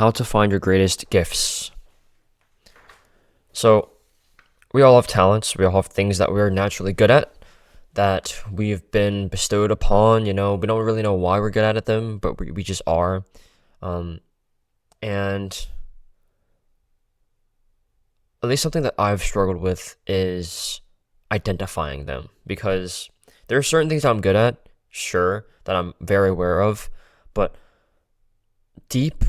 how to find your greatest gifts. So, we all have talents, we all have things that we're naturally good at, that we've been bestowed upon. We don't really know why we're good at them, but we just are. And at least something that I've struggled with is identifying them, because there are certain things I'm good at, sure, that I'm very aware of, but deeply,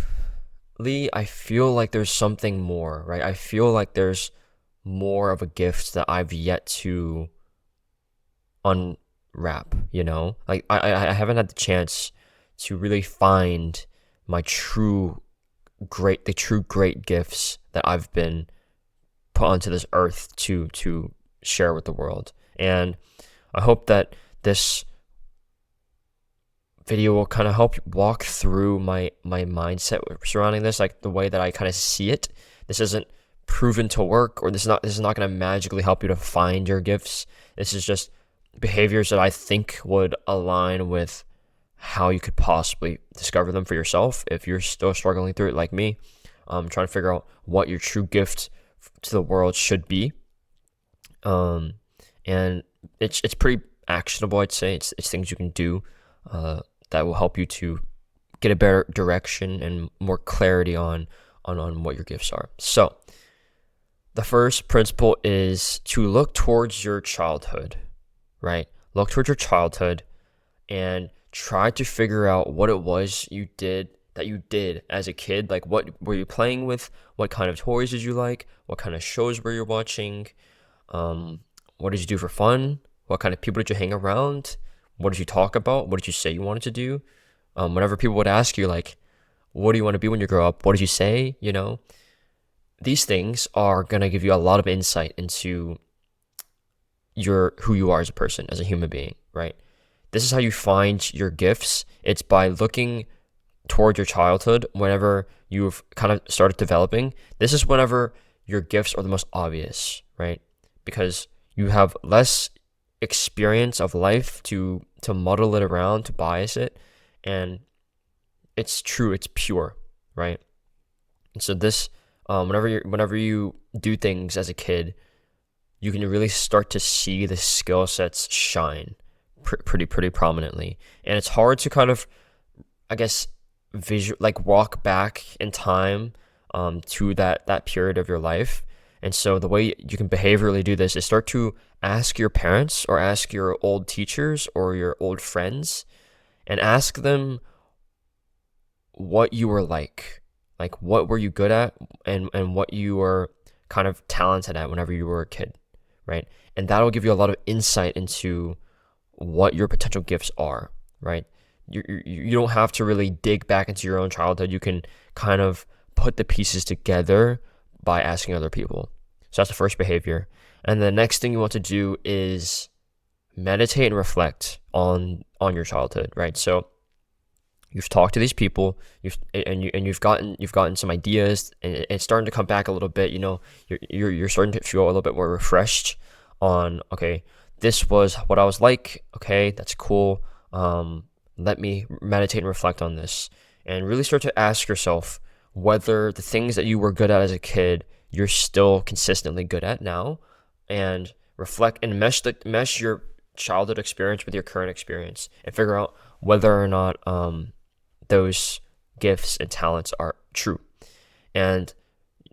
I feel like there's something more, right? I feel like there's more of a gift that I've yet to unwrap, Like I haven't had the chance to really find my the true great gifts that I've been put onto this earth to share with the world. And I hope that this video will kind of help you walk through my mindset surrounding this, like the way that I kind of see it. This isn't proven to work, or this is not going to magically help you to find your gifts. This is just behaviors that I think would align with how you could possibly discover them for yourself if you're still struggling through it like me. Trying to figure out what your true gift to the world should be. And it's pretty actionable, I'd say. It's things you can do that will help you to get a better direction and more clarity on what your gifts are. So the first principle is to look towards your childhood, right? Look towards your childhood and try to figure out what it was you did as a kid. Like, what were you playing with? What kind of toys did you like? What kind of shows were you watching? What did you do for fun? What kind of people did you hang around? What did you talk about? What did you say you wanted to do? Whenever people would ask you, like, what do you want to be when you grow up? What did you say? These things are going to give you a lot of insight into who you are as a person, as a human being, right? This is how you find your gifts. It's by looking toward your childhood whenever you've kind of started developing. This is whenever your gifts are the most obvious, right? Because you have less experience of life to muddle it around, to bias it, and it's true, it's pure, right? And so this, whenever you do things as a kid, you can really start to see the skill sets shine pretty prominently. And it's hard to kind of, I guess, walk back in time to that period of your life. And so the way you can behaviorally do this is start to ask your parents or ask your old teachers or your old friends, and ask them what you were like what were you good at, and what you were kind of talented at whenever you were a kid, right? And that'll give you a lot of insight into what your potential gifts are, right? You don't have to really dig back into your own childhood. You can kind of put the pieces together by asking other people. So that's the first behavior. And the next thing you want to do is meditate and reflect on your childhood, right? So you've talked to these people, you've gotten some ideas, and it's starting to come back a little bit. You're starting to feel a little bit more refreshed on, okay, this was what I was like. Okay, that's cool. Let me meditate and reflect on this, and really start to ask yourself whether the things that you were good at as a kid, you're still consistently good at now, and reflect and mesh your childhood experience with your current experience, and figure out whether or not those gifts and talents are true. And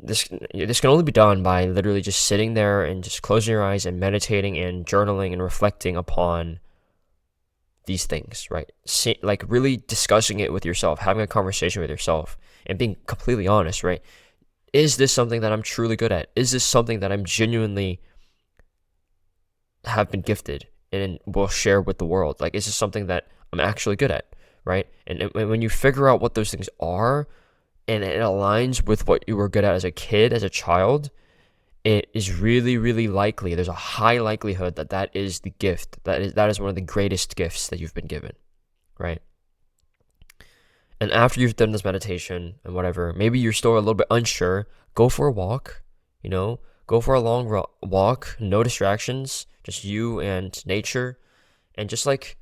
this can only be done by literally just sitting there and just closing your eyes and meditating and journaling and reflecting upon these things, right? Like really discussing it with yourself, having a conversation with yourself, and being completely honest, right? Is this something that I'm truly good at? Is this something that I'm genuinely have been gifted and will share with the world? Like, is this something that I'm actually good at, right? And when you figure out what those things are, and it aligns with what you were good at as a kid, as a child, it is really, really likely, there's a high likelihood that is the gift, that is one of the greatest gifts that you've been given, right? And after you've done this meditation and whatever, maybe you're still a little bit unsure, go for a walk, go for a long walk, no distractions, just you and nature, and just like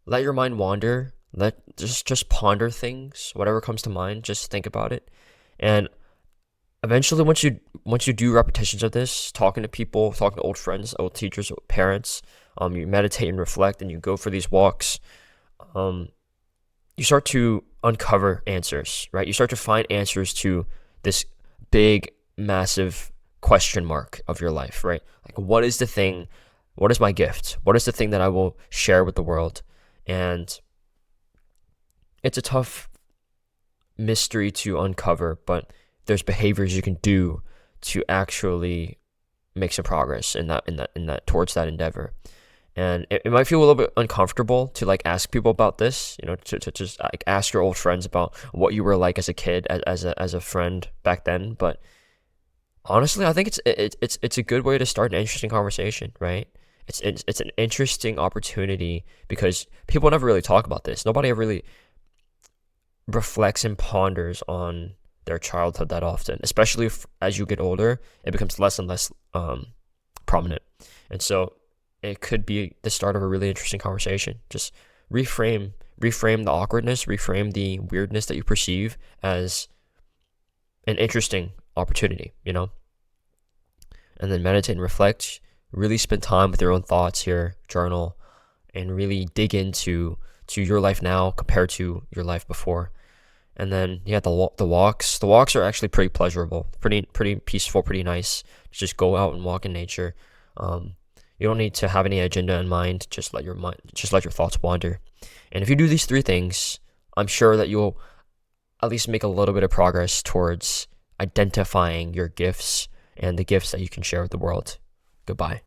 let your mind wander, Just ponder things, whatever comes to mind, just think about it. And eventually, once you do repetitions of this, talking to people, talking to old friends, old teachers, old parents, you meditate and reflect, and you go for these walks, um, you start to uncover answers, right? You start to find answers to this big, massive question mark of your life, right? Like, what is the thing? What is my gift? What is the thing that I will share with the world? And it's a tough mystery to uncover, but there's behaviors you can do to actually make some progress in that towards that endeavor. And it might feel a little bit uncomfortable to like ask people about this, to just like ask your old friends about what you were like as a kid, as a friend back then. But honestly, I think it's a good way to start an interesting conversation, right? It's an interesting opportunity because people never really talk about this. Nobody ever really reflects and ponders on their childhood that often, especially if, as you get older, it becomes less and less prominent. And so it could be the start of a really interesting conversation. Just reframe the awkwardness, reframe the weirdness that you perceive as an interesting opportunity. And then meditate and reflect, really spend time with your own thoughts here, journal, and really dig into your life now compared to your life before. And then the walks. The walks are actually pretty pleasurable, pretty peaceful, pretty nice. Just go out and walk in nature. You don't need to have any agenda in mind. Just let your thoughts wander. And if you do these three things, I'm sure that you'll at least make a little bit of progress towards identifying your gifts and the gifts that you can share with the world. Goodbye.